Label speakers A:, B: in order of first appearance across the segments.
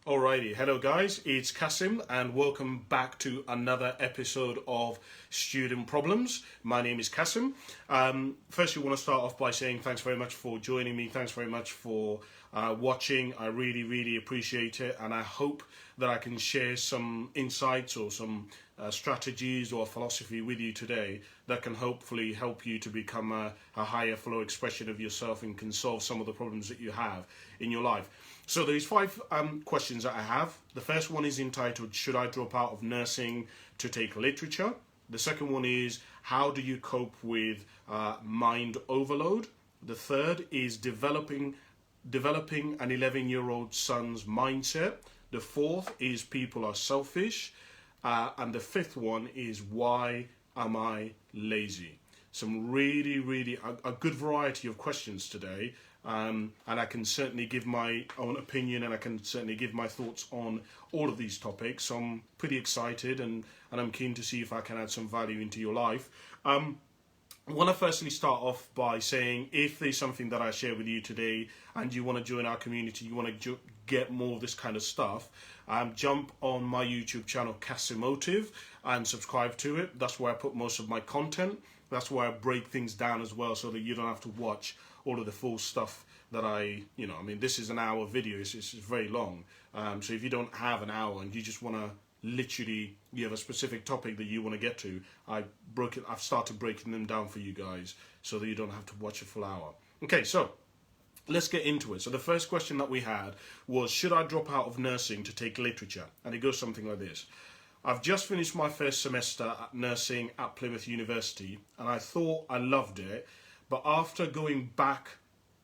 A: Alrighty, hello guys, it's Cassim and welcome back to another episode of Student Problems. My name is Cassim. First, we want to start off by saying thanks very much for joining me. Thanks very much for watching. I really appreciate it, and I hope that I can share some insights or some strategies or philosophy with you today that can hopefully help you to become a higher flow expression of yourself and can solve some of the problems that you have in your life. So there's five questions that I have. The first one is entitled, should I drop out of nursing to take literature? The second one is, how do you cope with mind overload? The third is developing an 11-year-old son's mindset. The fourth is, people are selfish. And the fifth one is, why am I lazy? Some really a good variety of questions today. And I can certainly give my own opinion, and I can certainly give my thoughts on all of these topics. So I'm pretty excited, and I'm keen to see if I can add some value into your life. I want to firstly start off by saying, if there's something that I share with you today and you want to join our community, you want to get more of this kind of stuff, jump on my YouTube channel Cassimotive and subscribe to it. That's where I put most of my content. That's where I break things down as well, so that you don't have to watch all of the full stuff that this is an hour video, it's very long. So if you don't have an hour and you just want to literally, you have a specific topic that you want to get to, I've started breaking them down for you guys so that you don't have to watch a full hour. Okay, so let's get into it. So the first question that we had was, should I drop out of nursing to take literature? And it goes something like this. I've just finished my first semester at nursing at Plymouth University, and I thought I loved it, but after going back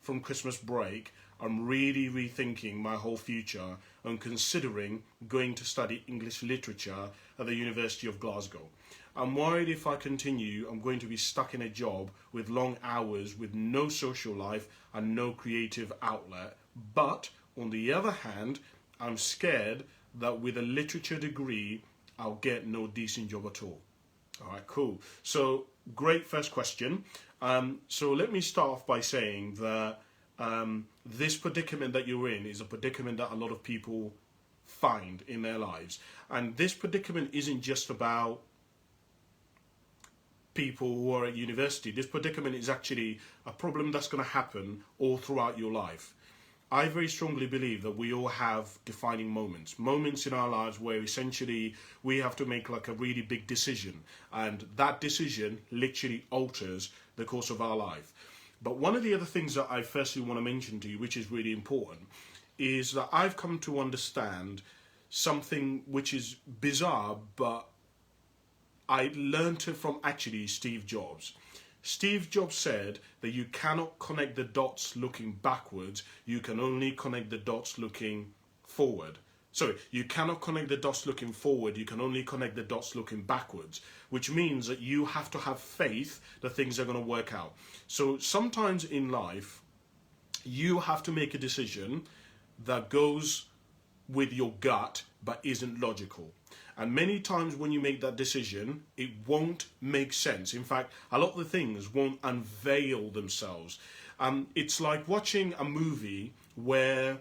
A: from Christmas break, I'm really rethinking my whole future and considering going to study English literature at the University of Glasgow. I'm worried if I continue, I'm going to be stuck in a job with long hours, with no social life and no creative outlet. But on the other hand, I'm scared that with a literature degree, I'll get no decent job at all. All right, cool. So great first question. So let me start off by saying that this predicament that you're in is a predicament that a lot of people find in their lives. And this predicament isn't just about people who are at university. This predicament is actually a problem that's going to happen all throughout your life. I very strongly believe that we all have defining moments in our lives where essentially we have to make like a really big decision, and that decision literally alters the course of our life. But one of the other things that I firstly want to mention to you, which is really important, is that I've come to understand something which is bizarre, but I learned it from actually Steve Jobs. Steve Jobs said that you cannot connect the dots looking backwards, you can only connect the dots looking forward. Sorry, you cannot connect the dots looking forward, you can only connect the dots looking backwards, which means that you have to have faith that things are going to work out. So sometimes in life, you have to make a decision that goes with your gut but isn't logical. And many times when you make that decision, it won't make sense. In fact, a lot of the things won't unveil themselves. It's like watching a movie where,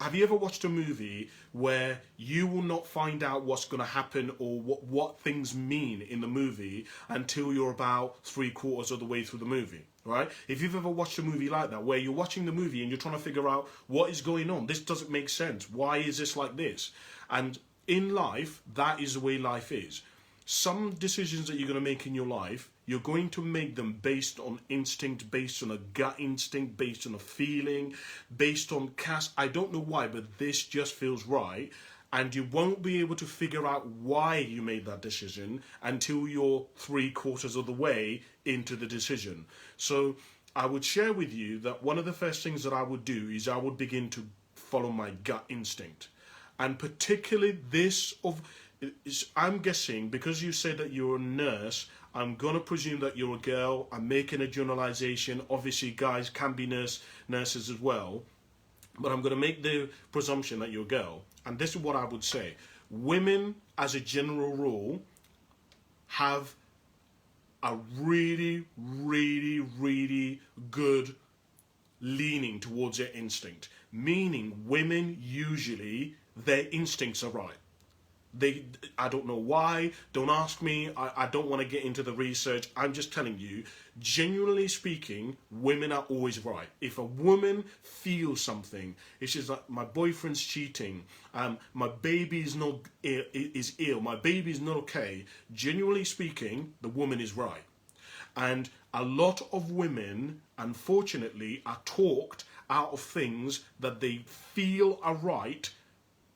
A: have you ever watched a movie where you will not find out what's going to happen or what things mean in the movie until you're about 3/4 of the way through the movie, right? If you've ever watched a movie like that, where you're watching the movie and you're trying to figure out what is going on, this doesn't make sense, why is this like this? And in life, that is the way life is. Some decisions that you're going to make in your life, you're going to make them based on instinct, based on a gut instinct, based on a feeling, based on I don't know why, but this just feels right. And you won't be able to figure out why you made that decision until you're 3/4 of the way into the decision. So I would share with you that one of the first things that I would do is I would begin to follow my gut instinct. And particularly I'm guessing, because you said that you're a nurse, I'm going to presume that you're a girl. I'm making a generalization. Obviously, guys can be nurses as well. But I'm going to make the presumption that you're a girl. And this is what I would say. Women, as a general rule, have a really good leaning towards their instinct. meaning women usually, their instincts are right. I don't know why, don't ask me, I don't want to get into the research. I'm just telling you, genuinely speaking, women are always right. If a woman feels something, if she's like, my boyfriend's cheating, my baby is ill, my baby is not okay, genuinely speaking, the woman is right. And a lot of women, unfortunately, are talked out of things that they feel are right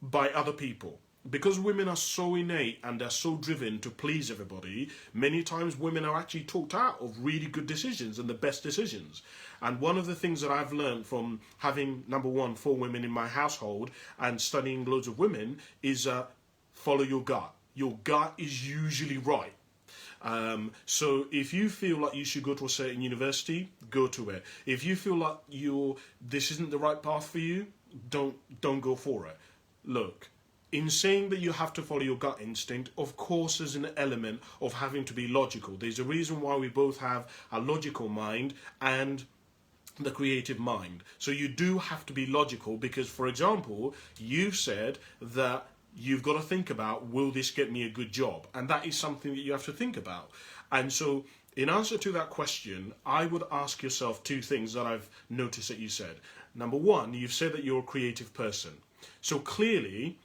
A: by other people. Because women are so innate and they're so driven to please everybody, many times women are actually talked out of really good decisions and the best decisions. And one of the things that I've learned from having, number one, 4 women in my household and studying loads of women is follow your gut. Your gut is usually right. So if you feel like you should go to a certain university, go to it. If you feel like this isn't the right path for you, don't go for it. Look, in saying that you have to follow your gut instinct, of course there's an element of having to be logical. There's a reason why we both have a logical mind and the creative mind. So you do have to be logical because, for example, you've said that you've got to think about, will this get me a good job? And that is something that you have to think about. And so in answer to that question, I would ask yourself 2 things that I've noticed that you said. Number one, you've said that you're a creative person. So clearly,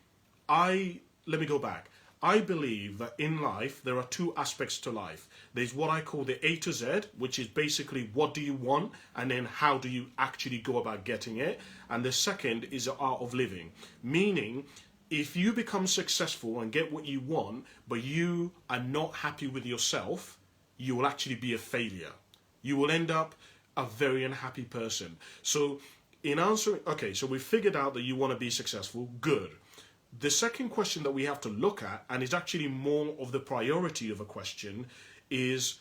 A: let me go back. I believe that in life, there are 2 aspects to life. There's what I call the A to Z, which is basically what do you want, and then how do you actually go about getting it. And the second is the art of living. Meaning, if you become successful and get what you want, but you are not happy with yourself, you will actually be a failure. You will end up a very unhappy person. So in answering, okay, so we figured out that you want to be successful, good. The second question that we have to look at, and is actually more of the priority of a question, is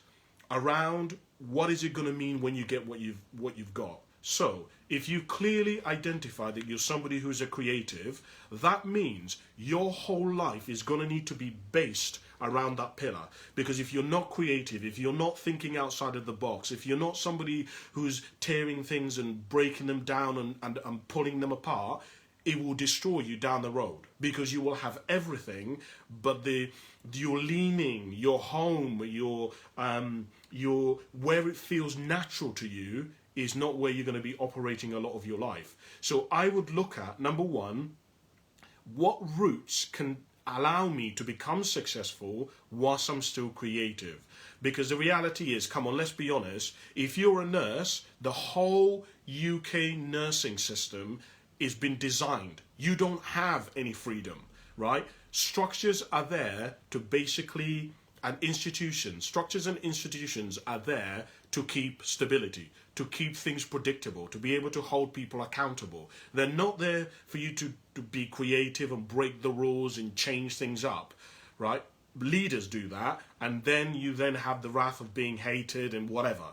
A: around what is it going to mean when you get what you've got. So if you clearly identify that you're somebody who's a creative, that means your whole life is going to need to be based around that pillar. Because if you're not creative, if you're not thinking outside of the box, if you're not somebody who's tearing things and breaking them down and pulling them apart, it will destroy you down the road, because you will have everything, but your leaning, your home, your where it feels natural to you is not where you're going to be operating a lot of your life. So I would look at, number one, what routes can allow me to become successful whilst I'm still creative? Because the reality is, come on, let's be honest, if you're a nurse, the whole UK nursing system is been designed. You don't have any freedom, right? Structures are there to basically, structures and institutions are there to keep stability, to keep things predictable, to be able to hold people accountable. They're not there for you to be creative and break the rules and change things up, right? Leaders do that, and then you then have the wrath of being hated and whatever.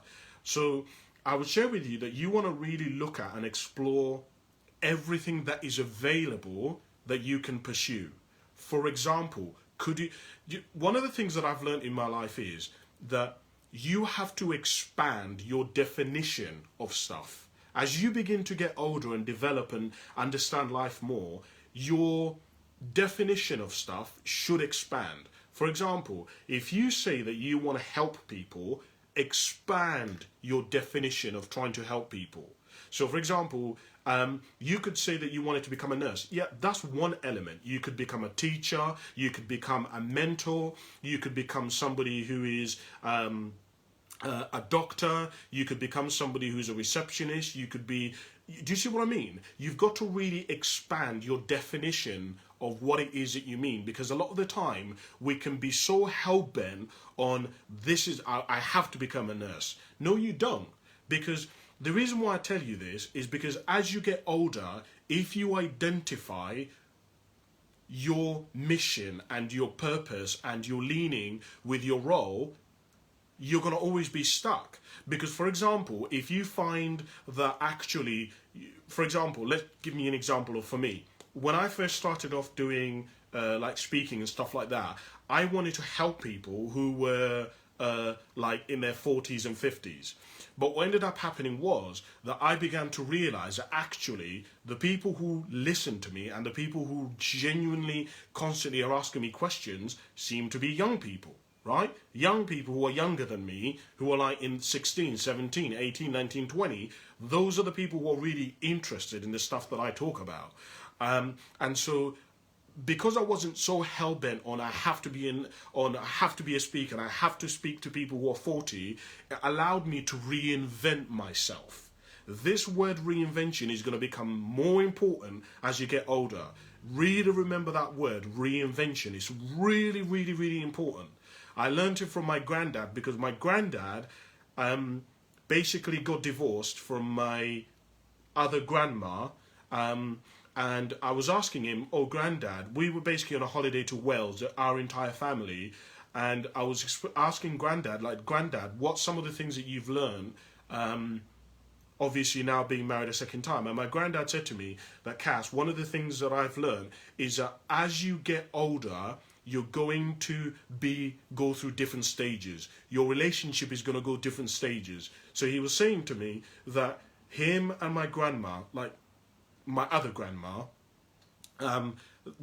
A: So I would share with you that you want to really look at and explore everything that is available that you can pursue. For example, one of the things that I've learned in my life is that you have to expand your definition of stuff. As you begin to get older and develop and understand life more, your definition of stuff should expand. For example, if you say that you want to help people, expand your definition of trying to help people. So for example, you could say that you wanted to become a nurse. Yeah, that's one element. You could become a teacher, you could become a mentor, you could become somebody who is a doctor, you could become somebody who's a receptionist, you could be... Do you see what I mean? You've got to really expand your definition of what it is that you mean, because a lot of the time we can be so hell-bent on I have to become a nurse. No, you don't. Because the reason why I tell you this is because as you get older, if you identify your mission and your purpose and your leaning with your role, you're going to always be stuck. Because, for example, if you find that actually, for example, give me an example of, for me, when I first started off doing like speaking and stuff like that, I wanted to help people who were like in their 40s and 50s. But what ended up happening was that I began to realize that actually the people who listen to me and the people who genuinely constantly are asking me questions seem to be young people, right? Young people who are younger than me, who are like in 16, 17, 18, 19, 20. Those are the people who are really interested in the stuff that I talk about. And so because I wasn't so hell-bent on I have to be a speaker and I have to speak to people who are 40, it allowed me to reinvent myself. This word reinvention is going to become more important as you get older. Really remember that word, reinvention. It's really, really, really important. I learned it from my granddad because my granddad basically got divorced from my other grandma. And I was asking him, oh, Granddad, we were basically on a holiday to Wales, our entire family. And I was asking Granddad, like, Granddad, what's some of the things that you've learned, obviously now being married a second time? And my granddad said to me that, Cass, one of the things that I've learned is that as you get older, you're going to go through different stages. Your relationship is going to go different stages. So he was saying to me that him and my grandma, like, my other grandma,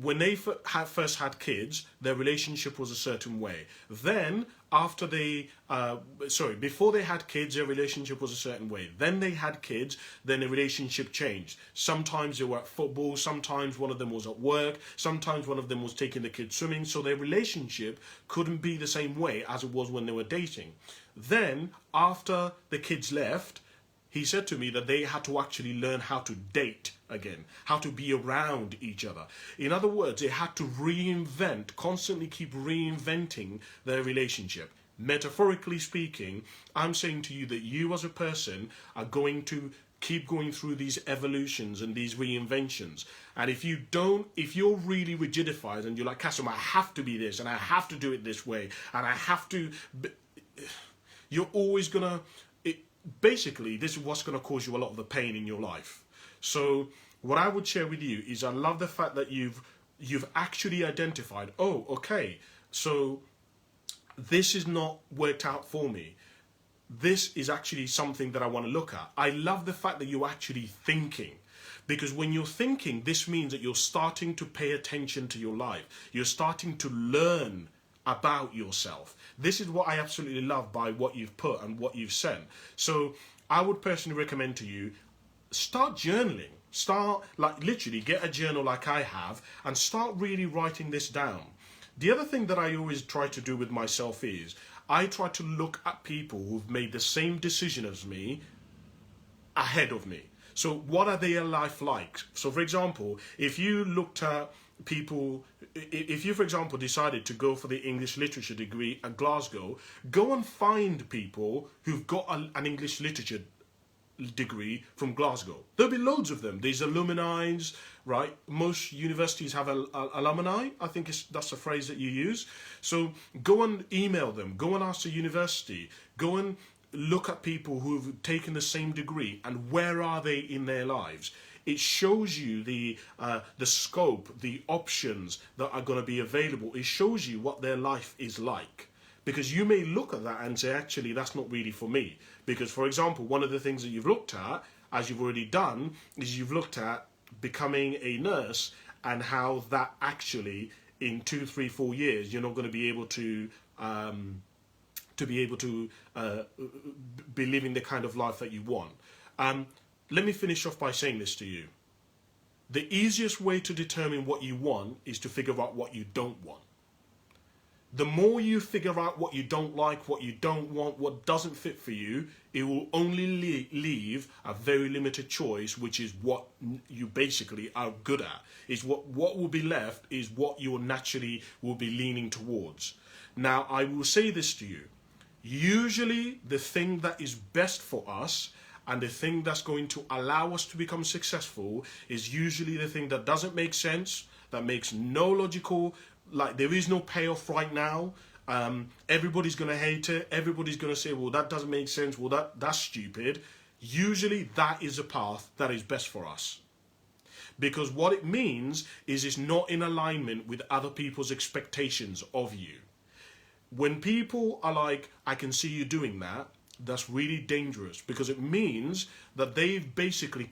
A: when they first had kids, their relationship was a certain way. Then, after before they had kids, their relationship was a certain way. Then they had kids, then the relationship changed. Sometimes they were at football, sometimes one of them was at work, sometimes one of them was taking the kids swimming, so their relationship couldn't be the same way as it was when they were dating. Then, after the kids left, he said to me that they had to actually learn how to date again, how to be around each other. In other words, they had to reinvent, constantly keep reinventing their relationship. Metaphorically speaking, I'm saying to you that you as a person are going to keep going through these evolutions and these reinventions. And if you're really rigidified and you're like, Cassim, I have to be this and I have to do it this way and I have to, you're always gonna, basically, this is what's going to cause you a lot of the pain in your life. So what I would share with you is I love the fact that you've actually identified, oh, okay, so this is not worked out for me. This is actually something that I want to look at. I love the fact that you're actually thinking. Because when you're thinking, this means that you're starting to pay attention to your life. You're starting to learn about yourself. This is what I absolutely love by what you've put and what you've sent. So I would personally recommend to you, start journaling. Start, like, literally get a journal like I have and start really writing this down. The other thing that I always try to do with myself is I try to look at people who've made the same decision as me ahead of me. So what are their life like? So for example, if you looked at people, if you, for example, decided to go for the English literature degree at Glasgow, go and find people who've got an English literature degree from Glasgow. There'll be loads of them. There's alumni, right? Most universities have alumni. I think that's a phrase that you use. So go and email them. Go and ask the university. Go and look at people who've taken the same degree and where are they in their lives. It shows you the scope, the options that are going to be available. It shows you what their life is like. Because you may look at that and say, actually, that's not really for me. Because, for example, one of the things that you've looked at, as you've already done, is you've looked at becoming a nurse and how that actually, in 2, 3, 4 years, you're not going to be able to be living the kind of life that you want. Let me finish off by saying this to you. The easiest way to determine what you want is to figure out what you don't want. The more you figure out what you don't like, what you don't want, what doesn't fit for you, it will only leave a very limited choice, which is what you basically are good at. Is what will be left is what you naturally will be leaning towards. Now, I will say this to you. Usually, the thing that is best for us and the thing that's going to allow us to become successful is usually the thing that doesn't make sense, that makes no logical, like there is no payoff right now. Everybody's going to hate it. Everybody's going to say, well, that doesn't make sense. Well, that's stupid. Usually that is a path that is best for us. Because what it means is it's not in alignment with other people's expectations of you. when people are like, I can see you doing that, that's really dangerous, because it means that they've basically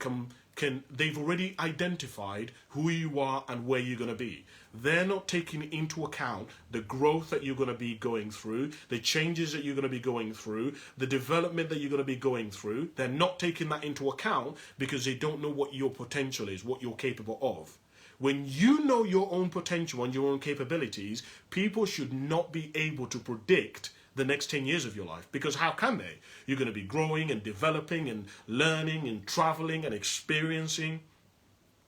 A: they've already identified who you are and where you're going to be. They're not taking into account the growth that you're going to be going through, the changes that you're going to be going through, the development that you're going to be going through. They're not taking that into account because they don't know what your potential is, what you're capable of. When you know your own potential and your own capabilities, people should not be able to predict the next 10 years of your life, because how can they? You're going to be growing and developing and learning and traveling and experiencing.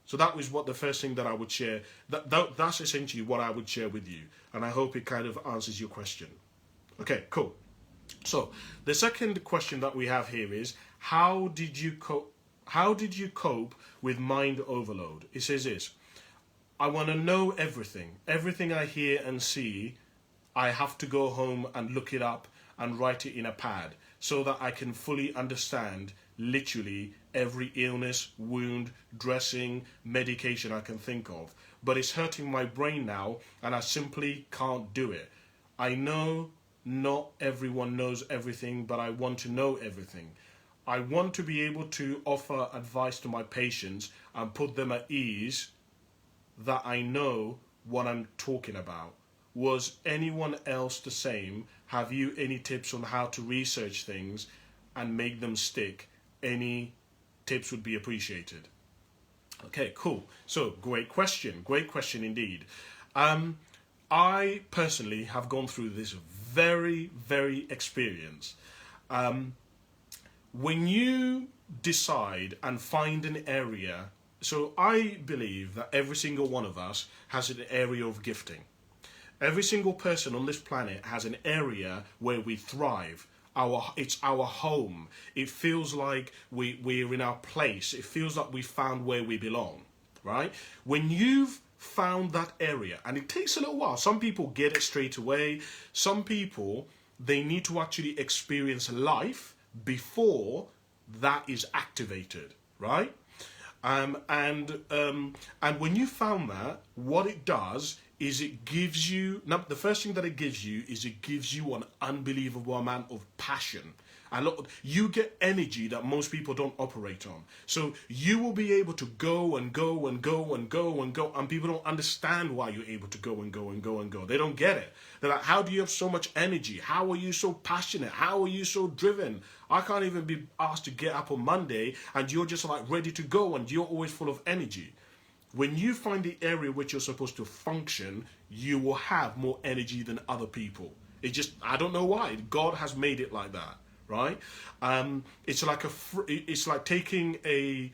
A: So that was what the first thing that I would share. That's essentially what I would share with you, and I hope it kind of answers your question. Okay, cool. So the second question that we have here is, how did you cope with mind overload? It says this: I want to know everything. Everything I hear and see, I have to go home and look it up and write it in a pad so that I can fully understand literally every illness, wound, dressing, medication I can think of. But it's hurting my brain now and I simply can't do it. I know not everyone knows everything, but I want to know everything. I want to be able to offer advice to my patients and put them at ease that I know what I'm talking about. Was anyone else the same? Have you any tips on how to research things and make them stick? Any tips would be appreciated. Okay, cool. So, great question indeed. I personally have gone through this very, very experience. When you decide and find an area, so I believe that every single one of us has an area of gifting. Every single person on this planet has an area where we thrive. It's our home. It feels like we're in our place. It feels like we found where we belong, right? When you've found that area, and it takes a little while. Some people get it straight away. Some people, they need to actually experience life before that is activated, right? And when you found that, what it does is it gives you, the first thing that it gives you is it gives you an unbelievable amount of passion. And look, you get energy that most people don't operate on. So you will be able to go and go and go and go and go, and people don't understand why you're able to go and go and go and go. They don't get it. They're like, how do you have so much energy? How are you so passionate? How are you so driven? I can't even be asked to get up on Monday and you're just like ready to go and you're always full of energy. When you find the area which you're supposed to function, you will have more energy than other people. It just, I don't know why. God has made it like that, right? It's like taking a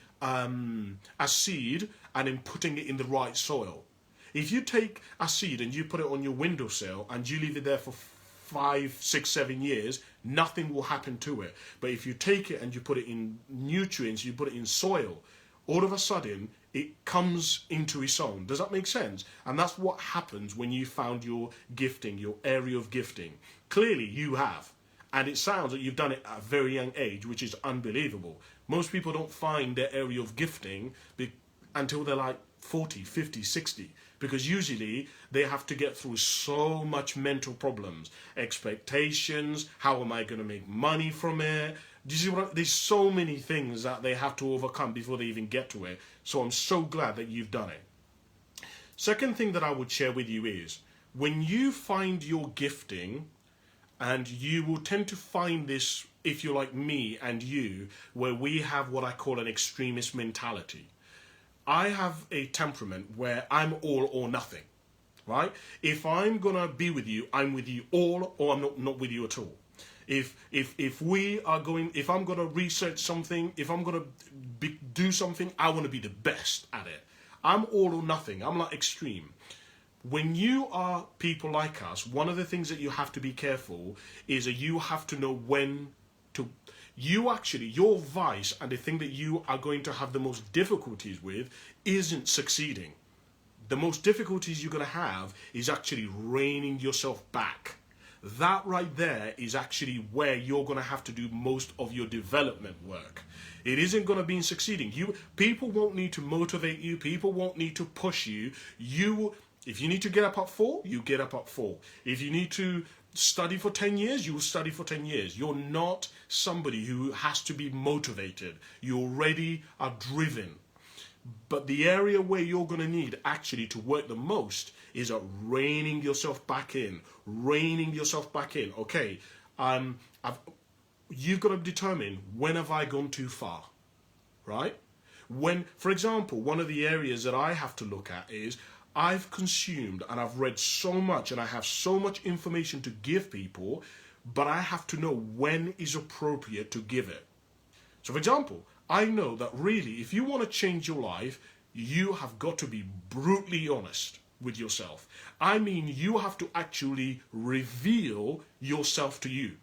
A: seed and then putting it in the right soil. If you take a seed and you put it on your windowsill and you leave it there for 5, 6, 7 years, nothing will happen to it. But if you take it and you put it in nutrients, you put it in soil, all of a sudden it comes into its own. Does that make sense? And that's what happens when you found your gifting, your area of gifting. Clearly you have. And it sounds like you've done it at a very young age, which is unbelievable. Most people don't find their area of gifting until they're like 40, 50, 60. Because usually they have to get through so much mental problems, expectations, how am I going to make money from it? Do you see there's so many things that they have to overcome before they even get to it. So I'm so glad that you've done it. Second thing that I would share with you is, when you find your gifting, and you will tend to find this, if you're like me and you, where we have what I call an extremist mentality. I have a temperament where I'm all or nothing, right? If I'm going to be with you, I'm with you all, or I'm not with you at all. If I'm going to research something, if I'm going to do something, I want to be the best at it. I'm all or nothing. I'm like extreme. When you are people like us, one of the things that you have to be careful is that you have to know when to... your vice and the thing that you are going to have the most difficulties with isn't succeeding. The most difficulties you're going to have is actually reining yourself back. That right there is actually where you're going to have to do most of your development work. It isn't going to be in succeeding. People won't need to motivate you. People won't need to push you. If you need to get up at 4, you get up at 4. If you need to study for 10 years, you will study for 10 years. You're not somebody who has to be motivated. You already are driven. But the area where you're going to need actually to work the most is at reining yourself back in. Reining yourself back in. Okay, you've got to determine, when have I gone too far, right? When, for example, one of the areas that I have to look at is, I've consumed and I've read so much and I have so much information to give people, but I have to know when is appropriate to give it. So for example, I know that really, if you want to change your life, you have got to be brutally honest with yourself. I mean, you have to actually reveal yourself to you.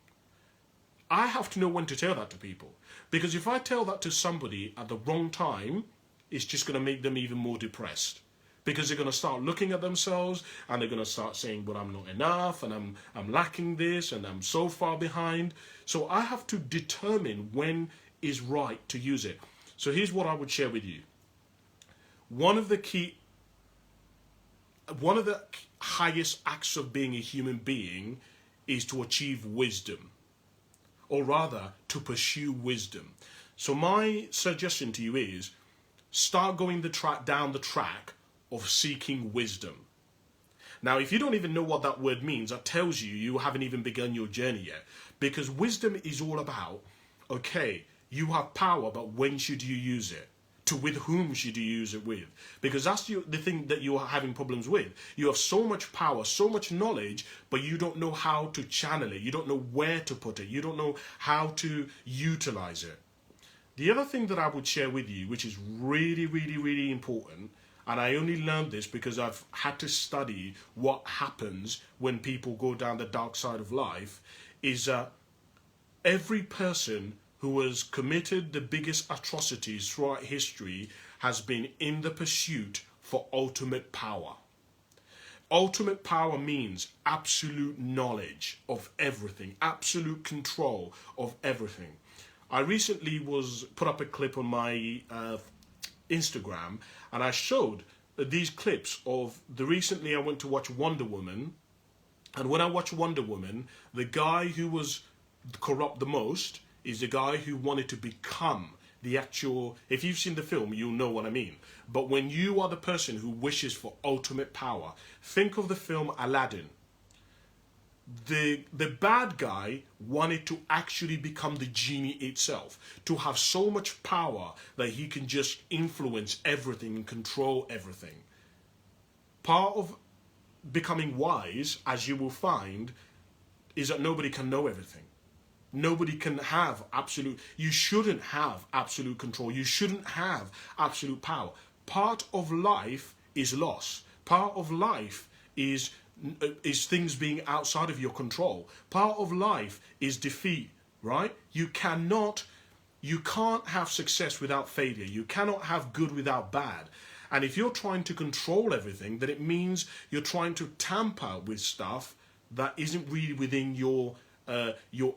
A: I have to know when to tell that to people. Because if I tell that to somebody at the wrong time, it's just going to make them even more depressed. Because they're going to start looking at themselves and they're going to start saying, well, I'm not enough and I'm lacking this and I'm so far behind. So I have to determine when is right to use it. So here's what I would share with you. One of the highest acts of being a human being is to achieve wisdom, or rather to pursue wisdom. So my suggestion to you is, start going down the track of seeking wisdom. Now, if you don't even know what that word means, that tells you you haven't even begun your journey yet. Because wisdom is all about, okay, you have power, but when should you use it? With whom should you use it with? Because that's the thing that you are having problems with. You have so much power, so much knowledge, but you don't know how to channel it. You don't know where to put it. You don't know how to utilize it. The other thing that I would share with you, which is really, really, really important, and I only learned this because I've had to study what happens when people go down the dark side of life, is that every person who has committed the biggest atrocities throughout history has been in the pursuit for ultimate power. Ultimate power means absolute knowledge of everything, absolute control of everything. I recently put up a clip on my Instagram, and I showed these clips of recently I went to watch Wonder Woman, and when I watched Wonder Woman, the guy who was corrupt the most is the guy who wanted to become the actual, if you've seen the film, you'll know what I mean. But when you are the person who wishes for ultimate power, think of the film Aladdin. The bad guy wanted to actually become the genie itself, to have so much power that he can just influence everything and control everything. Part of becoming wise, as you will find, is that nobody can know everything. Nobody can have you shouldn't have absolute control. You shouldn't have absolute power. Part of life is loss. Part of life is things being outside of your control. Part of life is defeat, right? You can't have success without failure. You cannot have good without bad. And if you're trying to control everything, then it means you're trying to tamper with stuff that isn't really within your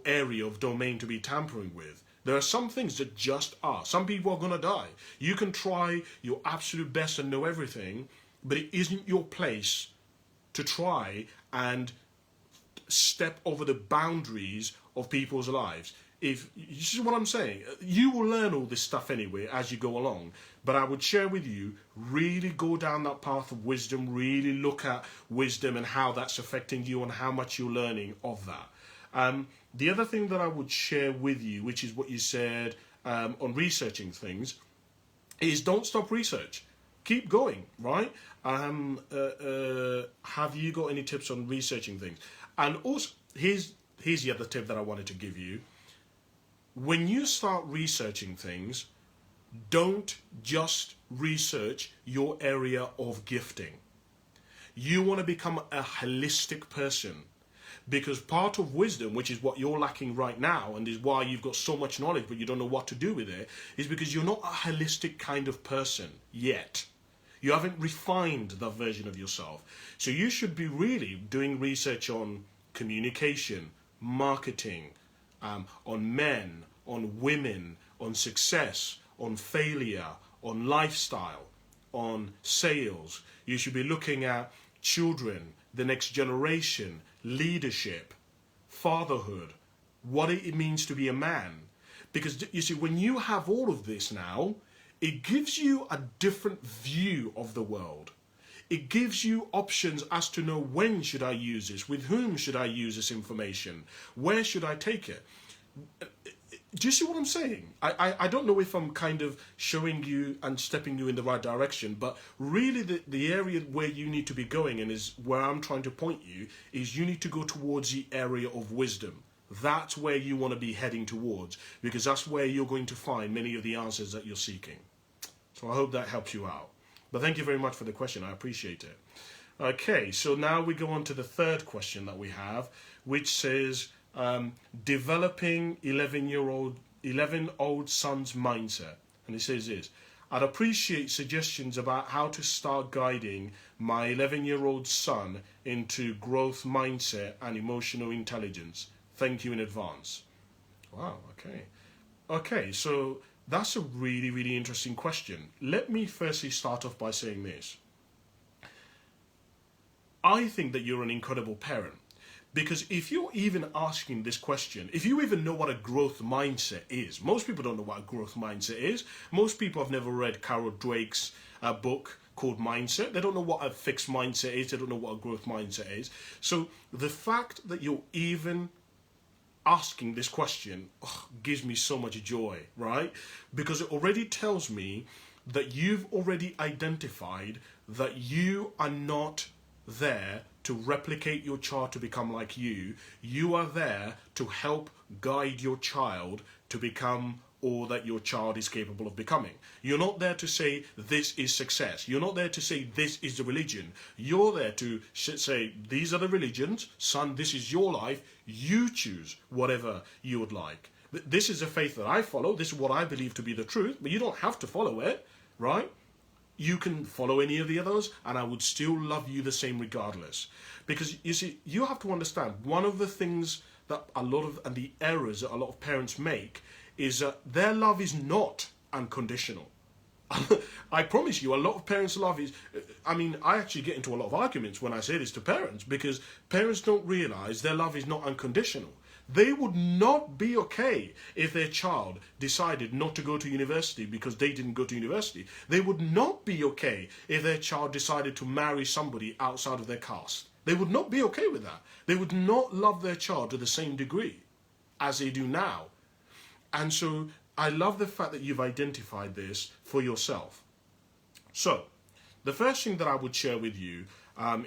A: area of domain to be tampering with. There are some things that just are. Some people are going to die. You can try your absolute best and know everything, but it isn't your place to try and step over the boundaries of people's lives. If this is what I'm saying, you will learn all this stuff anyway as you go along, but I would share with you, really go down that path of wisdom, really look at wisdom and how that's affecting you and how much you're learning of that. The other thing that I would share with you, which is what you said on researching things, is don't stop research. Keep going, right? Have you got any tips on researching things? And also, here's the other tip that I wanted to give you. When you start researching things, don't just research your area of gifting. You want to become a holistic person. Because part of wisdom, which is what you're lacking right now, and is why you've got so much knowledge but you don't know what to do with it, is because you're not a holistic kind of person yet. You haven't refined that version of yourself. So you should be really doing research on communication, marketing, on men, on women, on success, on failure, on lifestyle, on sales. You should be looking at children, the next generation, leadership, fatherhood, what it means to be a man. Because you see, when you have all of this now, it gives you a different view of the world. It gives you options as to know when should I use this, with whom should I use this information, where should I take it. Do you see what I'm saying? I don't know if I'm kind of showing you and stepping you in the right direction, but really the area where you need to be going, and is where I'm trying to point you, is you need to go towards the area of wisdom. That's where you want to be heading towards, because that's where you're going to find many of the answers that you're seeking. So I hope that helps you out. But thank you very much for the question. I appreciate it. Okay, so now we go on to the third question that we have, which says, developing 11-old son's mindset. And it says this: I'd appreciate suggestions about how to start guiding my 11-year-old son into growth mindset and emotional intelligence. Thank you in advance. Wow, okay. Okay, so that's a really, really interesting question. Let me firstly start off by saying this. I think that you're an incredible parent, because if you're even asking this question, if you even know what a growth mindset is, most people don't know what a growth mindset is. Most people have never read Carol Dweck's book called Mindset. They don't know what a fixed mindset is. They don't know what a growth mindset is. So the fact that you're even asking this question gives me so much joy, right? Because it already tells me that you've already identified that you are not there to replicate your child to become like you. You are there to help guide your child to become all that your child is capable of becoming. You're not there to say this is success. You're not there to say this is the religion. You're there to say these are the religions. Son, this is your life. You choose whatever you would like. This is a faith that I follow. This is what I believe to be the truth. But you don't have to follow it, right? You can follow any of the others, and I would still love you the same regardless. Because you see, you have to understand, one of the things that and the errors that a lot of parents make is that their love is not unconditional. I promise you, a lot of parents' love is, I actually get into a lot of arguments when I say this to parents, because parents don't realize their love is not unconditional. They would not be okay if their child decided not to go to university because they didn't go to university. They would not be okay if their child decided to marry somebody outside of their caste. They would not be okay with that. They would not love their child to the same degree as they do now. And so I love the fact that you've identified this for yourself. So the first thing that I would share with you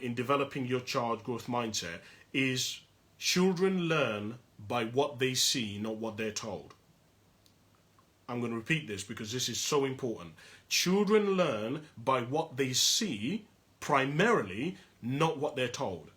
A: in developing your child growth mindset is children learn by what they see, not what they're told. I'm going to repeat this because this is so important. Children learn by what they see primarily, not what they're told.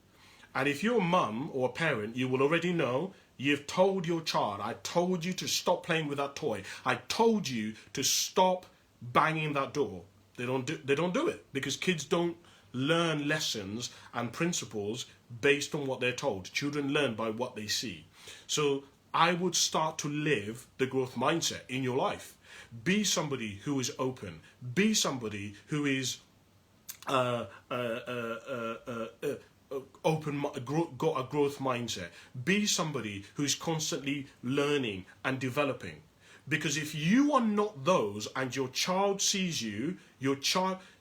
A: And if you're a mum or a parent, you will already know. You've told your child, I told you to stop playing with that toy. I told you to stop banging that door. They don't do it because kids don't learn lessons and principles based on what they're told. Children learn by what they see. So I would start to live the growth mindset in your life. Be somebody who is open. Be somebody who is got a growth mindset. Be somebody who's constantly learning and developing. Because if you are not those and your child sees you,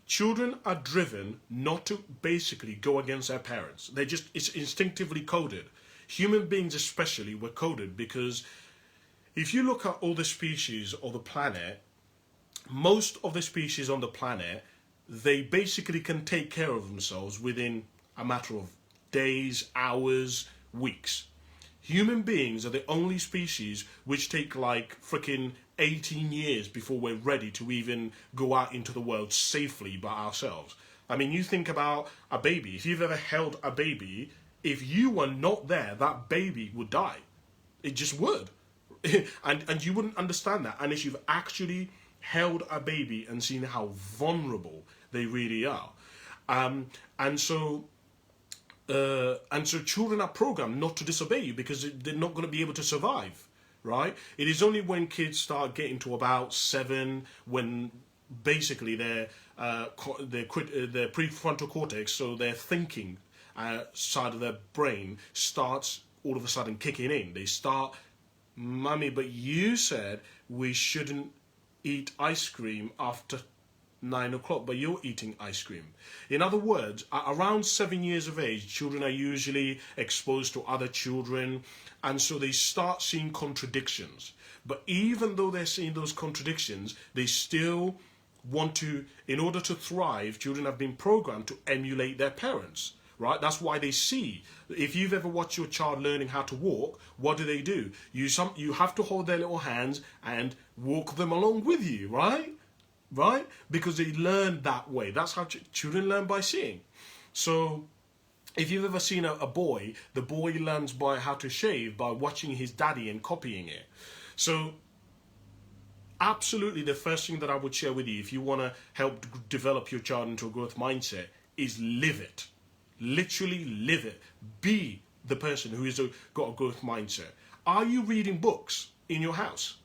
A: children are driven not to basically go against their parents. It's instinctively coded. Human beings especially were coded because if you look at all the species on the planet, most of the species on the planet, they basically can take care of themselves within a matter of days, hours, weeks. Human beings are the only species which take like freaking 18 years before we're ready to even go out into the world safely by ourselves. I mean, you think about a baby. If you've ever held a baby, if you were not there, that baby would die. It just would. and you wouldn't understand that unless you've actually held a baby and seen how vulnerable they really are. And so children are programmed not to disobey you because they're not going to be able to survive, right? It is only when kids start getting to about 7 when basically their prefrontal cortex, so their thinking side of their brain starts all of a sudden kicking in. They start, "Mummy, but you said we shouldn't eat ice cream after 9 o'clock, but you're eating ice cream." In other words, around 7 years of age, children are usually exposed to other children, and so they start seeing contradictions. But even though they're seeing those contradictions, they still want to, in order to thrive, children have been programmed to emulate their parents, right? That's why they see. If you've ever watched your child learning how to walk, what do? You have to hold their little hands and walk them along with you, right? Right? Because they learn that way. That's how children learn, by seeing. So if you've ever seen a boy, the boy learns by how to shave by watching his daddy and copying it. So absolutely the first thing that I would share with you, if you want to help develop your child into a growth mindset, is live it. Literally live it. Be the person who has got a growth mindset. Are you reading books in your house?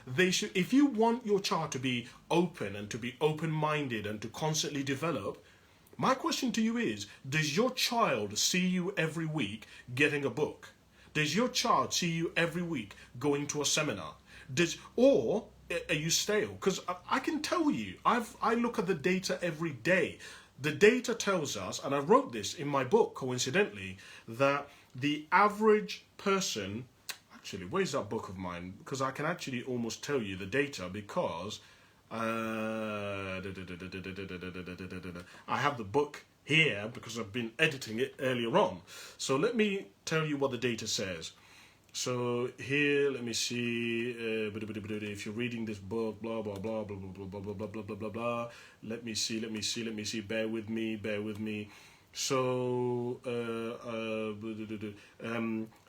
A: They should. If you want your child to be open and to be open-minded and to constantly develop, my question to you is, does your child see you every week getting a book? Does your child see you every week going to a seminar? Or are you stale? Because I can tell you, I look at the data every day. The data tells us, and I wrote this in my book coincidentally, that the average person, actually, where's that book of mine? Because I can actually almost tell you the data, because I have the book here because I've been editing it earlier on. So let me tell you what the data says. So here, let me see, if you're reading this book, blah, blah, blah, blah, blah, blah, blah, blah, blah, blah, blah, blah. Let me see, bear with me. So,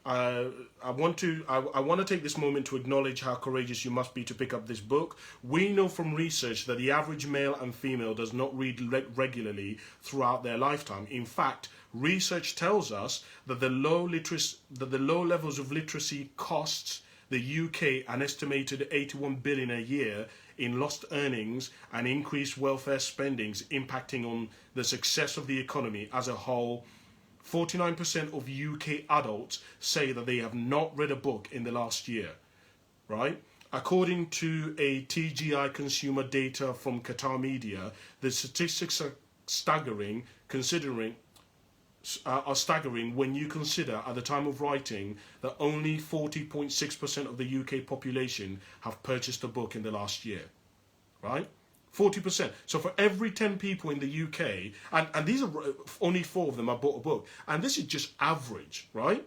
A: I want to take this moment to acknowledge how courageous you must be to pick up this book. We know from research that the average male and female does not read regularly throughout their lifetime. In fact, research tells us that the low levels of literacy costs the UK an estimated 81 billion a year in lost earnings and increased welfare spendings, impacting on the success of the economy as a whole. 49% of UK adults say that they have not read a book in the last year, right? According to a TGI consumer data from Cassimotive Media, the statistics are staggering, when you consider at the time of writing that only 40.6% of the UK population have purchased a book in the last year, right? 40%. So for every 10 people in the UK, and these are only 4 of them have bought a book, and this is just average, right?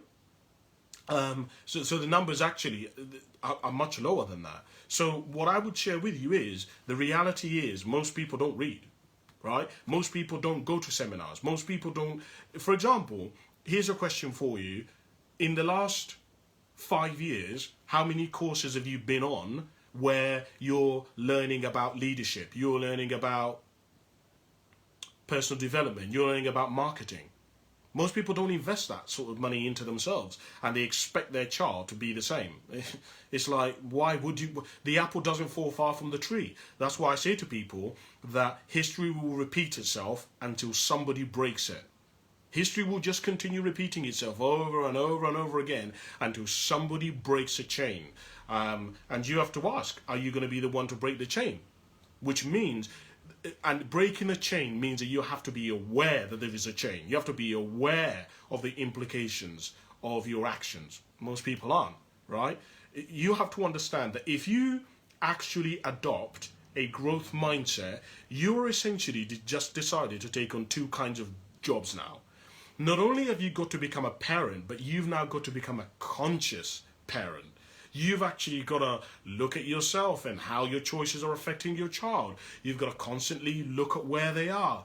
A: So the numbers actually are much lower than that. So what I would share with you is, the reality is most people don't read. Right? Most people don't go to seminars. Most people don't. For example, here's a question for you. In the last 5 years, how many courses have you been on where you're learning about leadership? You're learning about personal development. You're learning about marketing. Most people don't invest that sort of money into themselves, and they expect their child to be the same. It's like, why would you? The apple doesn't fall far from the tree. That's why I say to people that history will repeat itself until somebody breaks it. History will just continue repeating itself over and over and over again until somebody breaks a chain. And you have to ask, are you going to be the one to break the chain? Which means, and breaking a chain means that you have to be aware that there is a chain. You have to be aware of the implications of your actions. Most people aren't, right? You have to understand that if you actually adopt a growth mindset, you are essentially just decided to take on 2 kinds of jobs now. Not only have you got to become a parent, but you've now got to become a conscious parent. You've actually got to look at yourself and how your choices are affecting your child. You've got to constantly look at where they are.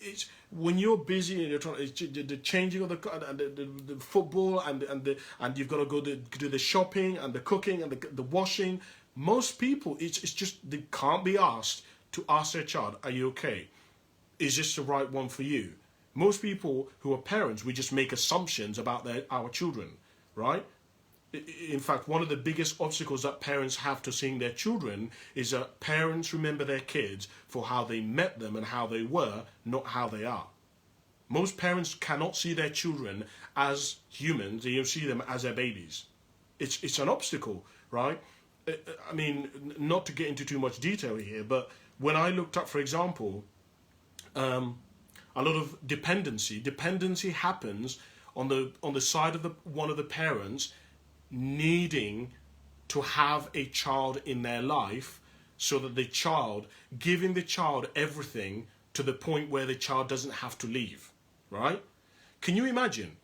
A: It's when you're busy and you're trying, the changing of the football and you've got to go do the shopping and the cooking and the washing. Most people, it's just they can't be asked to ask their child, "Are you okay? Is this the right one for you?" Most people who are parents, we just make assumptions about our children, right? In fact, one of the biggest obstacles that parents have to seeing their children is that parents remember their kids for how they met them and how they were, not how they are. Most parents cannot see their children as humans, they see them as their babies. It's an obstacle, right? I mean, not to get into too much detail here, but when I looked up, for example, a lot of dependency happens on the side of one of the parents needing to have a child in their life, so that the child, giving the child everything to the point where the child doesn't have to leave, right? Can you imagine?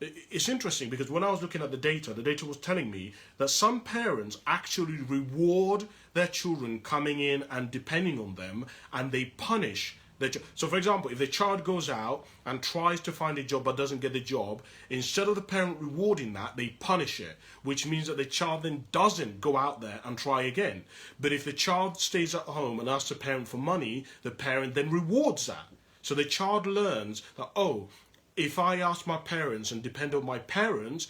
A: It's interesting because when I was looking at the data was telling me that some parents actually reward their children coming in and depending on them, and they punish their child. So for example, if the child goes out and tries to find a job but doesn't get the job, instead of the parent rewarding that, they punish it, which means that the child then doesn't go out there and try again. But if the child stays at home and asks the parent for money, the parent then rewards that. So the child learns that, oh, if I ask my parents and depend on my parents,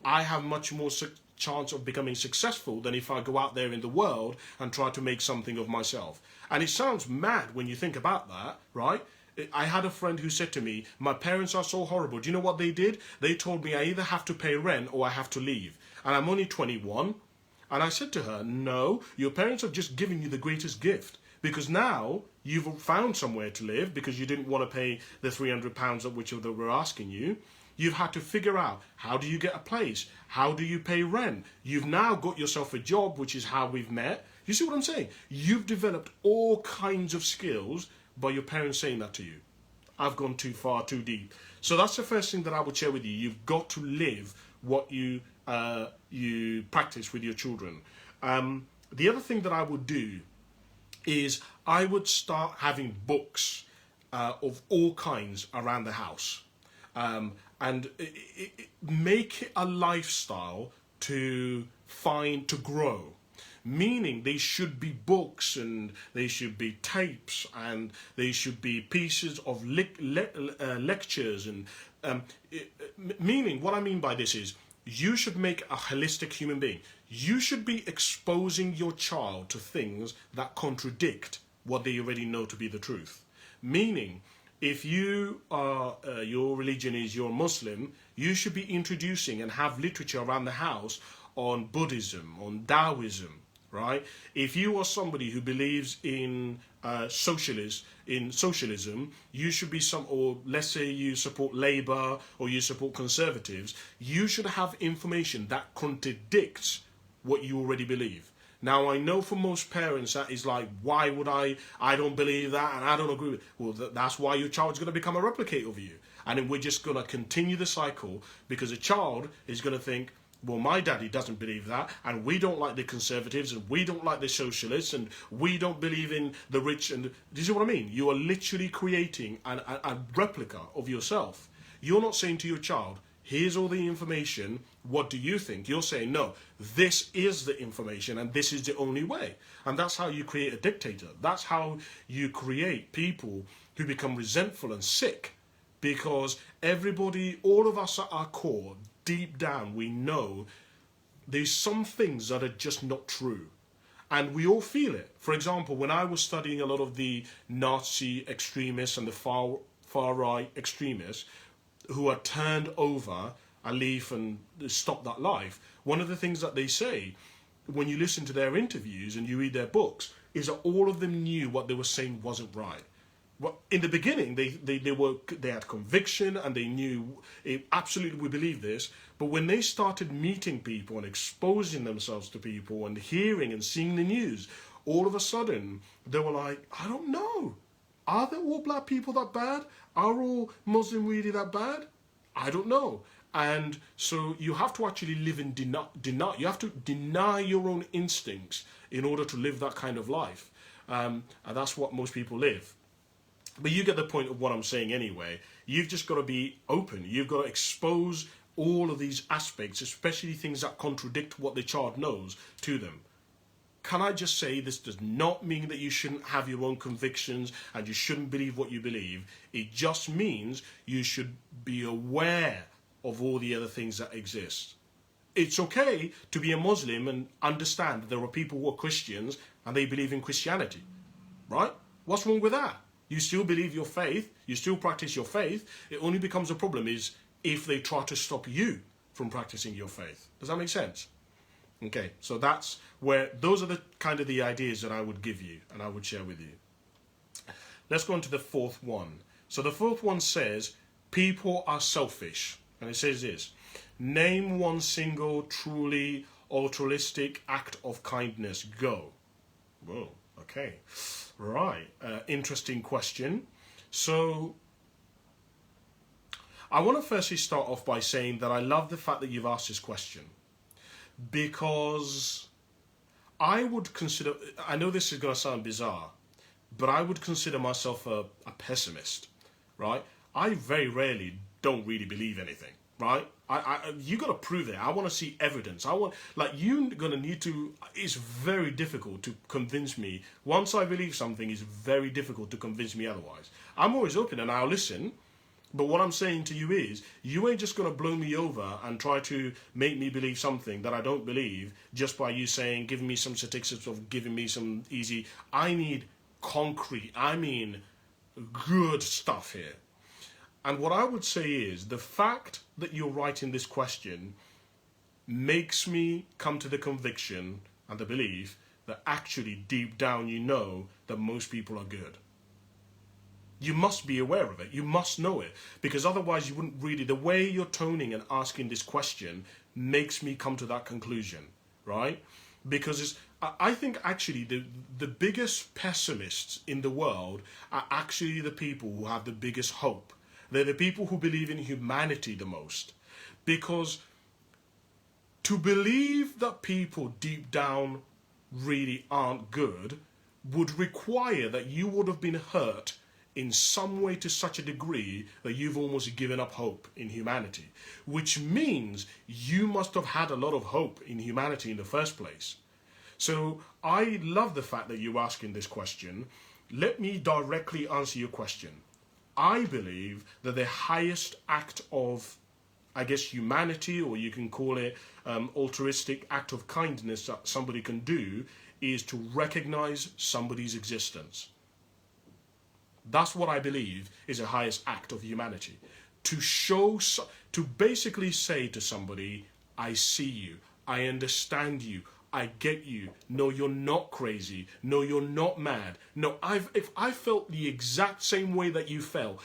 A: I have much more chance of becoming successful than if I go out there in the world and try to make something of myself. And it sounds mad when you think about that, right? I had a friend who said to me, my parents are so horrible. Do you know what they did? They told me I either have to pay rent or I have to leave. And I'm only 21. And I said to her, no, your parents have just given you the greatest gift. Because now you've found somewhere to live because you didn't want to pay the £300 of which they were asking you. You've had to figure out, how do you get a place? How do you pay rent? You've now got yourself a job, which is how we've met. You see what I'm saying? You've developed all kinds of skills by your parents saying that to you. I've gone too far, too deep. So that's the first thing that I would share with you. You've got to live what you practice with your children. The other thing that I would do is I would start having books of all kinds around the house, and make it a lifestyle to grow. Meaning they should be books, and they should be tapes, and they should be pieces of lectures, and meaning what I mean by this is you should make a holistic human being. You should be exposing your child to things that contradict what they already know to be the truth. Meaning, if you are, your religion is you're Muslim, you should be introducing and have literature around the house on Buddhism, on Taoism, right? If you are somebody who believes in socialism, you should be or let's say you support Labour or you support Conservatives, you should have information that contradicts what you already believe. Now, I know for most parents that is like, why would I don't believe that and I don't agree with it. Well, that's why your child's going to become a replicate of you. And then we're just going to continue the cycle, because a child is going to think, well, my daddy doesn't believe that, and we don't like the Conservatives, and we don't like the Socialists, and we don't believe in the rich. And do you see what I mean? You are literally creating a replica of yourself. You're not saying to your child, here's all the information, what do you think? You're saying, no, this is the information and this is the only way. And that's how you create a dictator. That's how you create people who become resentful and sick, because everybody, all of us at our core, deep down, we know there's some things that are just not true. And we all feel it. For example, when I was studying a lot of the Nazi extremists and the far-right extremists who are turned over a leaf and stop that life, one of the things that they say when you listen to their interviews and you read their books is that all of them knew what they were saying wasn't right. Well, in the beginning, they had conviction and they knew absolutely we believe this. But when they started meeting people and exposing themselves to people and hearing and seeing the news, all of a sudden they were like, I don't know. Are there all black people that bad? Are all Muslim really that bad? I don't know. And so you have to actually live in deny. You have to deny your own instincts in order to live that kind of life. And that's what most people live. But you get the point of what I'm saying anyway. You've just got to be open. You've got to expose all of these aspects, especially things that contradict what the child knows, to them. Can I just say, this does not mean that you shouldn't have your own convictions and you shouldn't believe what you believe. It just means you should be aware of all the other things that exist. It's okay to be a Muslim and understand that there are people who are Christians and they believe in Christianity, right? What's wrong with that? You still believe your faith, you still practice your faith. It only becomes a problem is if they try to stop you from practicing your faith. Does that make sense? Okay, so that's where, those are the kind of the ideas that I would give you and I would share with you. Let's go on to the fourth one. So the fourth one says, people are selfish. And it says this, name one single truly altruistic act of kindness. Go. Whoa, okay. Right, interesting question. So I want to firstly start off by saying that I love the fact that you've asked this question, because I would consider, I know this is going to sound bizarre, but I would consider myself a pessimist, right? I very rarely don't really believe anything, right? You got to prove it. I want to see evidence. You're going to need to, it's very difficult to convince me. Once I believe something, it's very difficult to convince me otherwise. I'm always open and I'll listen. But what I'm saying to you is, you ain't just going to blow me over and try to make me believe something that I don't believe just by you saying, giving me some statistics of giving me some easy. I need concrete, I mean good stuff here. And what I would say is, the fact that you're writing this question makes me come to the conviction and the belief that actually deep down you know that most people are good. You must be aware of it. You must know it. Because otherwise you wouldn't really, the way you're toning and asking this question makes me come to that conclusion, right? Because I think actually the biggest pessimists in the world are actually the people who have the biggest hope. They're the people who believe in humanity the most. Because to believe that people deep down really aren't good would require that you would have been hurt in some way to such a degree that you've almost given up hope in humanity, which means you must have had a lot of hope in humanity in the first place. So I love the fact that you're asking this question. Let me directly answer your question. I believe that the highest act of, I guess, humanity, or you can call it altruistic act of kindness that somebody can do, is to recognize somebody's existence. That's what I believe is the highest act of humanity. To basically say to somebody, I see you, I understand you, I get you. No, you're not crazy. No, you're not mad. No, if I felt the exact same way that you felt,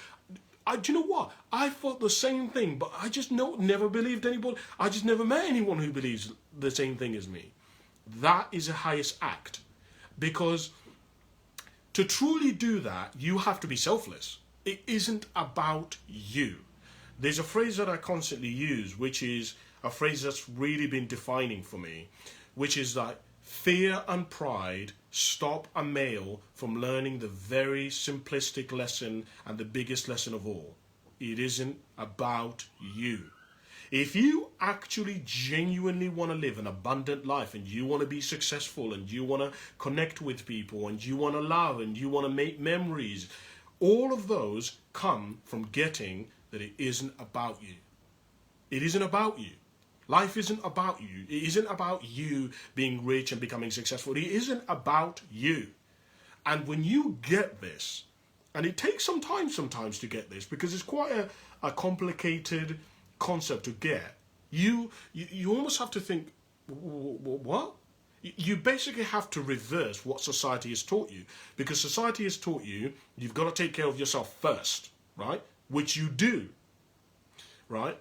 A: do you know what? I felt the same thing, but I just never believed anybody. I just never met anyone who believes the same thing as me. That is the highest act. Because to truly do that, you have to be selfless. It isn't about you. There's a phrase that I constantly use, which is a phrase that's really been defining for me, which is that fear and pride stop a male from learning the very simplistic lesson and the biggest lesson of all. It isn't about you. If you actually genuinely want to live an abundant life and you want to be successful and you want to connect with people and you want to love and you want to make memories, all of those come from getting that it isn't about you. It isn't about you. Life isn't about you. It isn't about you being rich and becoming successful. It isn't about you. And when you get this, and it takes some time sometimes to get this because it's quite a complicated concept to get, you almost have to think, what? You basically have to reverse what society has taught you, because society has taught you you've got to take care of yourself first, right? Which you do, right?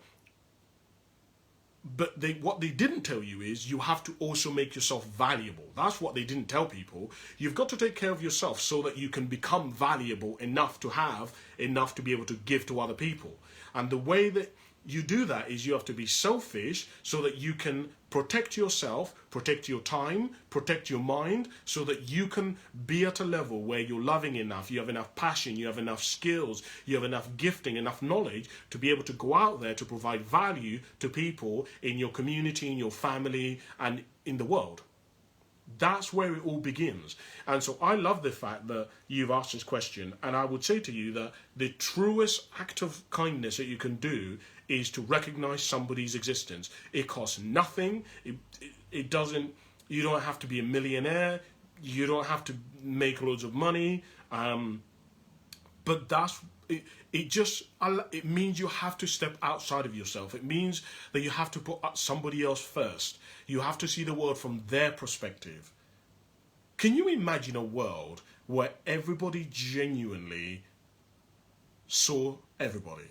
A: But what they didn't tell you is you have to also make yourself valuable. That's what they didn't tell people. You've got to take care of yourself so that you can become valuable enough to have enough to be able to give to other people. And the way that you do that is you have to be selfish so that you can protect yourself, protect your time, protect your mind, so that you can be at a level where you're loving enough, you have enough passion, you have enough skills, you have enough gifting, enough knowledge to be able to go out there to provide value to people in your community, in your family, and in the world. That's where it all begins. And so I love the fact that you've asked this question, and I would say to you that the truest act of kindness that you can do is to recognize somebody's existence. It costs nothing. It doesn't, you don't have to be a millionaire. You don't have to make loads of money. But it means you have to step outside of yourself. It means that you have to put somebody else first. You have to see the world from their perspective. Can you imagine a world where everybody genuinely saw everybody?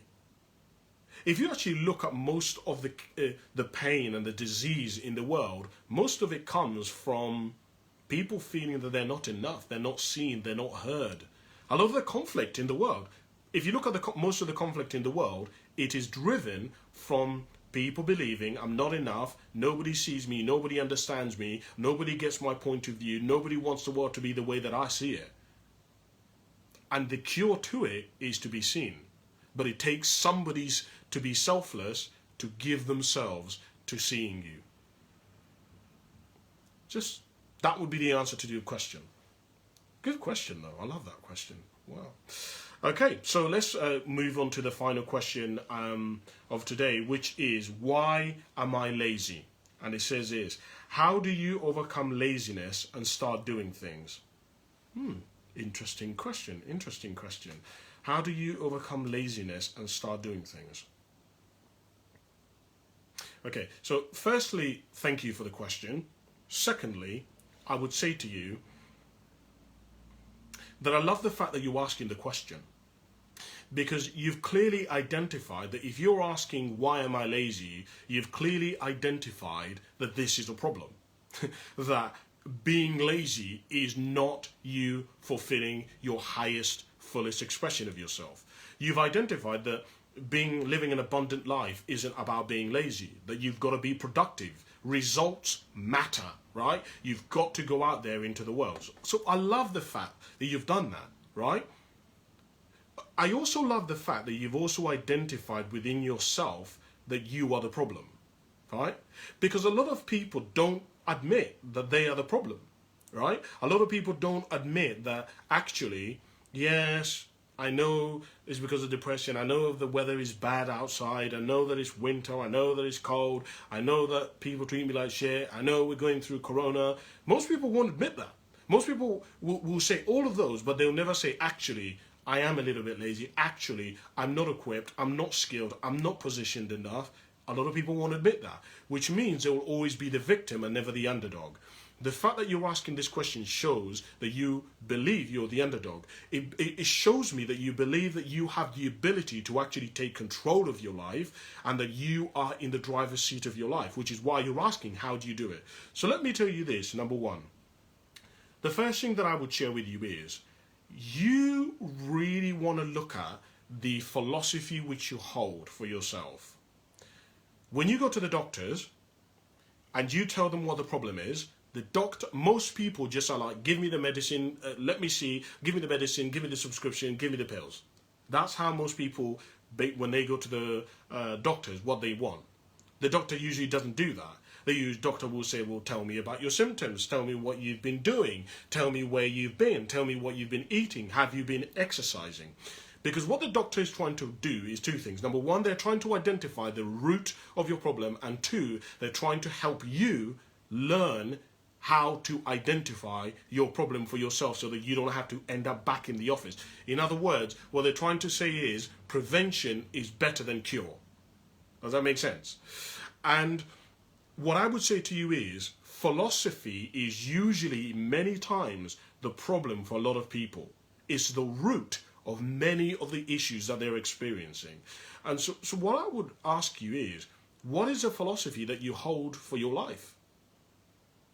A: If you actually look at most of the pain and the disease in the world, most of it comes from people feeling that they're not enough, they're not seen, they're not heard. A lot of the conflict in the world, if you look at most of the conflict in the world, it is driven from people believing I'm not enough, nobody sees me, nobody understands me, nobody gets my point of view, nobody wants the world to be the way that I see it. And the cure to it is to be seen. But it takes somebody to be selfless to give themselves to seeing you. Just, that would be the answer to your question. Good question though, I love that question. Wow. Okay, so let's move on to the final question of today, which is, why am I lazy? And it says this: how do you overcome laziness and start doing things? Interesting question, interesting question. How do you overcome laziness and start doing things? Okay, so firstly, thank you for the question. Secondly, I would say to you that I love the fact that you're asking the question, because you've clearly identified that if you're asking why am I lazy, you've clearly identified that this is a problem. That being lazy is not you fulfilling your highest, fullest expression of yourself. You've identified that living an abundant life isn't about being lazy, that you've got to be productive. Results matter, right? You've got to go out there into the world. So I love the fact that you've done that, right? I also love the fact that you've also identified within yourself that you are the problem, right? Because a lot of people don't admit that they are the problem, right? A lot of people don't admit that actually, yes, I know it's because of depression. I know the weather is bad outside. I know that it's winter. I know that it's cold. I know that people treat me like shit. I know we're going through corona. Most people won't admit that. Most people will say all of those, but they'll never say, actually, I am a little bit lazy. Actually, I'm not equipped. I'm not skilled. I'm not positioned enough. A lot of people won't admit that, which means they will always be the victim and never the underdog. The fact that you're asking this question shows that you believe you're the underdog. It shows me that you believe that you have the ability to actually take control of your life and that you are in the driver's seat of your life, which is why you're asking, how do you do it? So let me tell you this, number one. The first thing that I would share with you is, you really want to look at the philosophy which you hold for yourself. When you go to the doctors and you tell them what the problem is, the doctor, most people just are like, give me the medicine, let me see, give me the medicine, give me the subscription, give me the pills. That's how most people, when they go to the doctors, what they want. The doctor usually doesn't do that. The doctor will say, well, tell me about your symptoms, tell me what you've been doing, tell me where you've been, tell me what you've been eating, have you been exercising? Because what the doctor is trying to do is two things. Number one, they're trying to identify the root of your problem, and two, they're trying to help you learn how to identify your problem for yourself so that you don't have to end up back in the office. In other words, what they're trying to say is prevention is better than cure. Does that make sense? And what I would say to you is, philosophy is usually many times the problem for a lot of people. It's the root of many of the issues that they're experiencing. And so what I would ask you is, what is a philosophy that you hold for your life?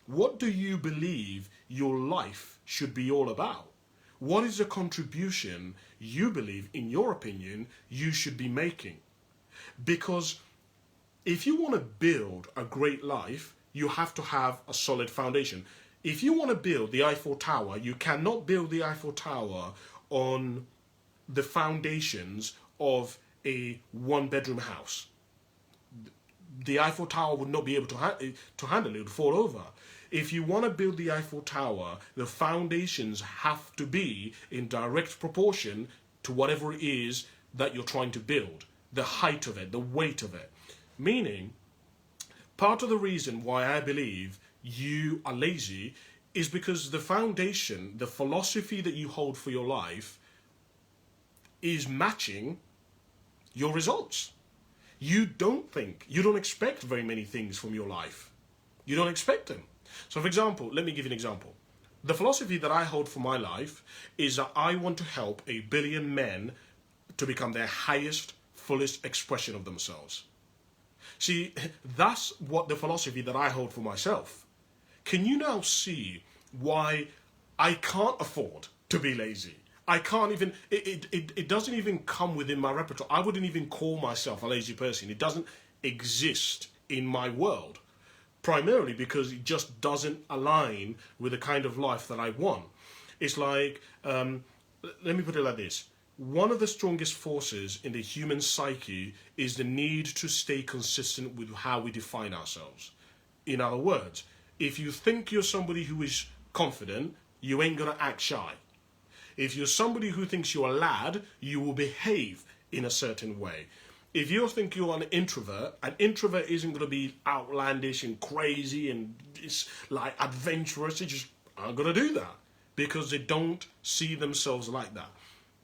A: What do you believe your life should be all about? What is the contribution you believe, in your opinion, you should be making? Because if you want to build a great life, you have to have a solid foundation. If you want to build the Eiffel Tower, you cannot build the Eiffel Tower on the foundations of a one-bedroom house. The Eiffel Tower would not be able to handle it, it would fall over. If you want to build the Eiffel Tower, the foundations have to be in direct proportion to whatever it is that you're trying to build. The height of it, the weight of it. Meaning, part of the reason why I believe you are lazy is because the foundation, the philosophy that you hold for your life, is matching your results. You don't expect very many things from your life. You don't expect them. So for example, let me give you an example. The philosophy that I hold for my life is that I want to help 1 billion men to become their highest, fullest expression of themselves. See, that's what the philosophy that I hold for myself. Can you now see why I can't afford to be lazy? I can't even, it doesn't even come within my repertoire. I wouldn't even call myself a lazy person. It doesn't exist in my world. Primarily because it just doesn't align with the kind of life that I want. It's like, let me put it like this. One of the strongest forces in the human psyche is the need to stay consistent with how we define ourselves. In other words, if you think you're somebody who is confident, you ain't gonna act shy. If you're somebody who thinks you're a lad, you will behave in a certain way. If you think you're an introvert isn't going to be outlandish and crazy and it's like adventurous. They just aren't going to do that because they don't see themselves like that.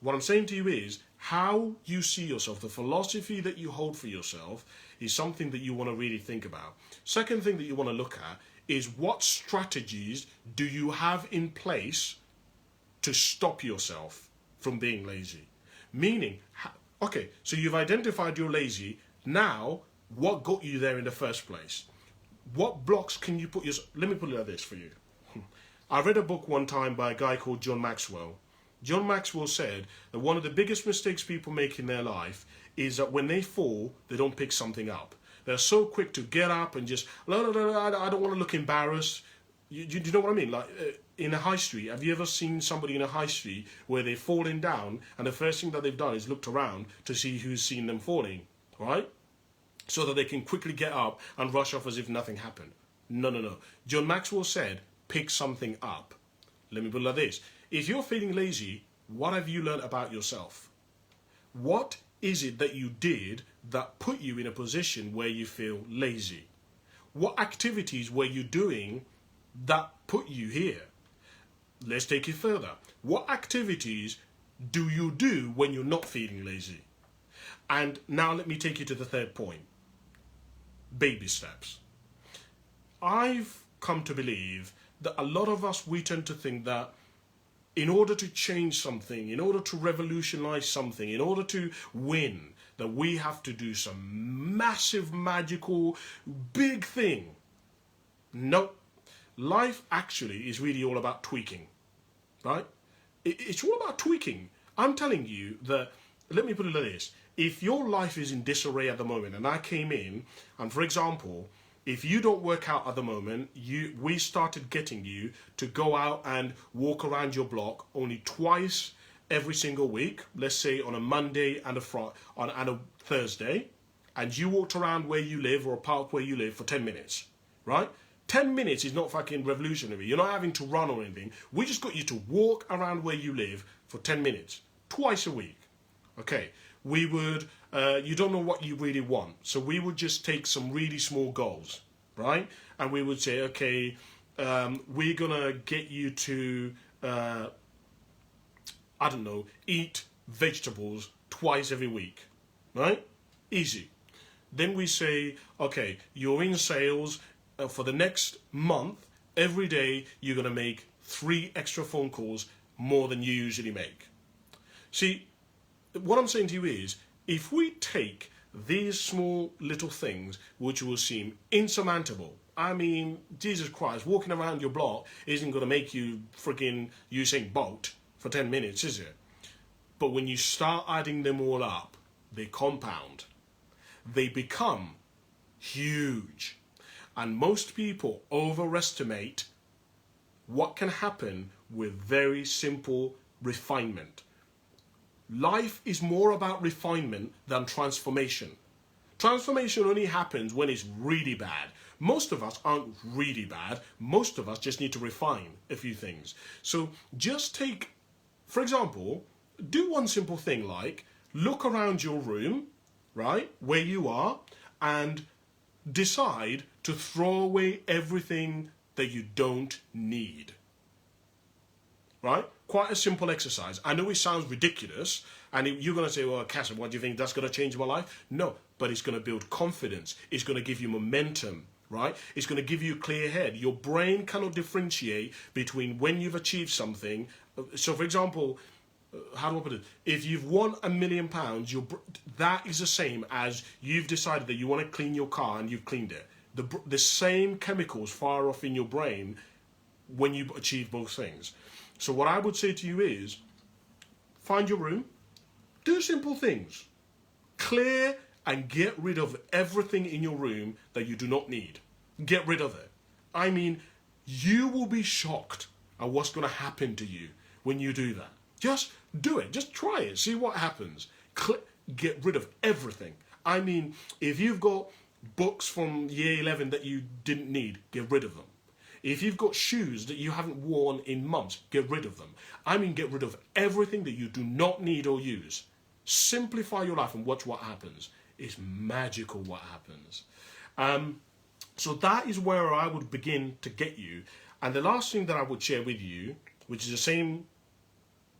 A: What I'm saying to you is how you see yourself, the philosophy that you hold for yourself is something that you want to really think about. Second thing that you want to look at is what strategies do you have in place to stop yourself from being lazy? Meaning, okay, so you've identified you're lazy. Now, what got you there in the first place? What blocks can you put let me put it like this for you. I read a book one time by a guy called John Maxwell. John Maxwell said that one of the biggest mistakes people make in their life is that when they fall, they don't pick something up. They're so quick to get up and just, no, I don't want to look embarrassed. You know what I mean? Like in a high street, have you ever seen somebody in a high street where they've fallen down and the first thing that they've done is looked around to see who's seen them falling, right? So that they can quickly get up and rush off as if nothing happened. No. John Maxwell said, pick something up. Let me put it like this. If you're feeling lazy, what have you learned about yourself? What is it that you did that put you in a position where you feel lazy? What activities were you doing that put you here? Let's take it further. What activities do you do when you're not feeling lazy? And now let me take you to the third point. Baby steps. I've come to believe that a lot of us, we tend to think that in order to change something, in order to revolutionize something, in order to win, that we have to do some massive, magical, big thing. Nope. Life actually is really all about tweaking, right? It's all about tweaking. I'm telling you that, let me put it like this. If your life is in disarray at the moment and I came in and, for example, if you don't work out at the moment, we started getting you to go out and walk around your block only twice every single week, let's say on a Monday and a Thursday, and you walked around where you live or a park where you live for 10 minutes, right? 10 minutes is not fucking revolutionary. You're not having to run or anything. We just got you to walk around where you live for 10 minutes, twice a week. Okay, we would, you don't know what you really want. So we would just take some really small goals, right? And we would say, okay, we're going to get you to, I don't know, eat vegetables twice every week, right? Easy. Then we say, okay, you're in sales. For the next month, every day, you're going to make 3 extra phone calls more than you usually make. See, what I'm saying to you is, if we take these small little things, which will seem insurmountable, I mean, Jesus Christ, walking around your block isn't going to make you friggin' Usain Bolt for 10 minutes, is it? But when you start adding them all up, they compound. They become huge. And most people overestimate what can happen with very simple refinement. Life is more about refinement than transformation. Transformation only happens when it's really bad. Most of us aren't really bad. Most of us just need to refine a few things. So just take, for example, do one simple thing like look around your room, right, where you are, and decide to throw away everything that you don't need. Right? Quite a simple exercise. I know it sounds ridiculous, And you're going to say, well, Cassim, what do you think? That's going to change my life? No, but it's going to build confidence. It's going to give you momentum, right? It's going to give you a clear head. Your brain cannot differentiate between when you've achieved something. So, for example, how do I put it? If you've won £1 million, that is the same as you've decided that you want to clean your car and you've cleaned it. The same chemicals fire off in your brain when you achieve both things. So what I would say to you is, find your room, do simple things, clear and get rid of everything in your room that you do not need. Get rid of it. I mean, you will be shocked at what's going to happen to you when you do that. Just do it. Just try it. See what happens. Get rid of everything. I mean, if you've got books from year 11 that you didn't need, get rid of them. If you've got shoes that you haven't worn in months, get rid of them. I mean, get rid of everything that you do not need or use. Simplify your life and watch what happens. It's magical what happens. So that is where I would begin to get you. And the last thing that I would share with you, which is the same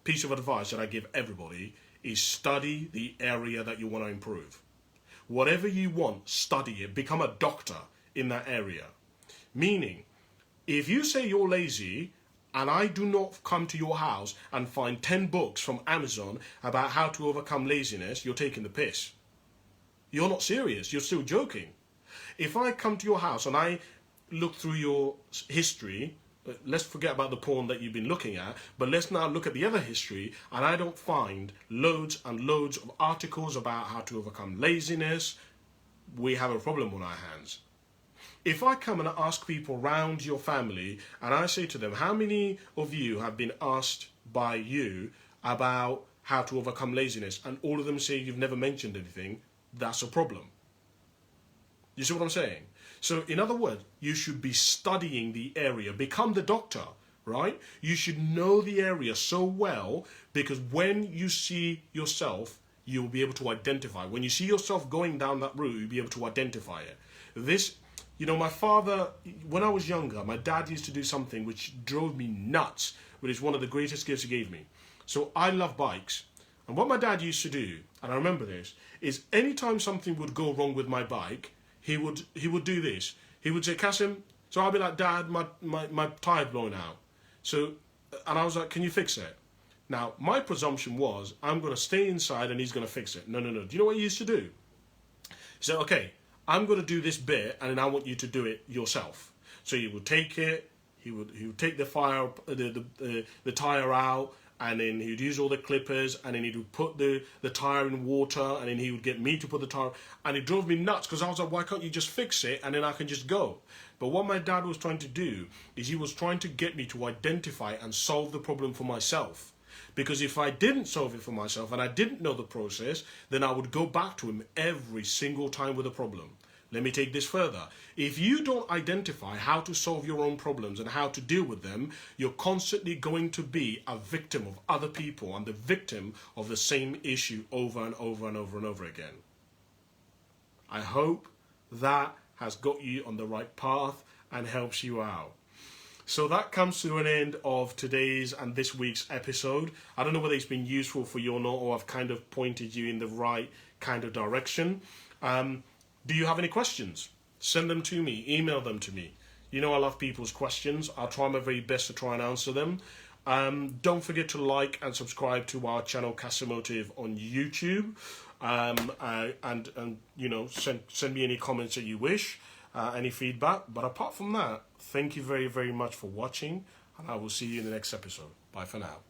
A: piece of advice that I give everybody, is study the area that you want to improve. Whatever you want, study it. Become a doctor in that area. Meaning, if you say you're lazy and I do not come to your house and find 10 books from Amazon about how to overcome laziness, you're taking the piss. You're not serious. You're still joking. If I come to your house and I look through your history, let's forget about the porn that you've been looking at, but let's now look at the other history, and I don't find loads and loads of articles about how to overcome laziness, we have a problem on our hands. If I come and ask people around your family and I say to them, how many of you have been asked by you about how to overcome laziness, and all of them say you've never mentioned anything, that's a problem. You see what I'm saying? So in other words, you should be studying the area, become the doctor, right? You should know the area so well, because when you see yourself, you'll be able to identify. When you see yourself going down that route, you'll be able to identify it. My father, when I was younger, my dad used to do something which drove me nuts, but it's one of the greatest gifts he gave me. So I love bikes. And what my dad used to do, and I remember this, is anytime something would go wrong with my bike, he would do this. He would say, Cassim, so I'll be like, Dad, my tire's blown out. So, and I was like, can you fix it? Now, my presumption was, I'm going to stay inside and he's going to fix it. No. Do you know what he used to do? He said, okay, I'm going to do this bit and then I want you to do it yourself. So he would take it, he would take the tire out, and then he would use all the clippers, and then he would put the tire in water, and then he would get me to put the tire, and it drove me nuts because I was like, why can't you just fix it and then I can just go? But what my dad was trying to do is he was trying to get me to identify and solve the problem for myself. Because if I didn't solve it for myself and I didn't know the process, then I would go back to him every single time with a problem. Let me take this further. If you don't identify how to solve your own problems and how to deal with them, you're constantly going to be a victim of other people and the victim of the same issue over and over and over and over again. I hope that has got you on the right path and helps you out. So that comes to an end of today's and this week's episode. I don't know whether it's been useful for you or not, or I've kind of pointed you in the right kind of direction. Do you have any questions? Send them to me. Email them to me. You know I love people's questions. I'll try my very best to try and answer them. Don't forget to like and subscribe to our channel Cassimotive on YouTube. Send me any comments that you wish, any feedback. But apart from that, thank you very, very much for watching, and I will see you in the next episode. Bye for now.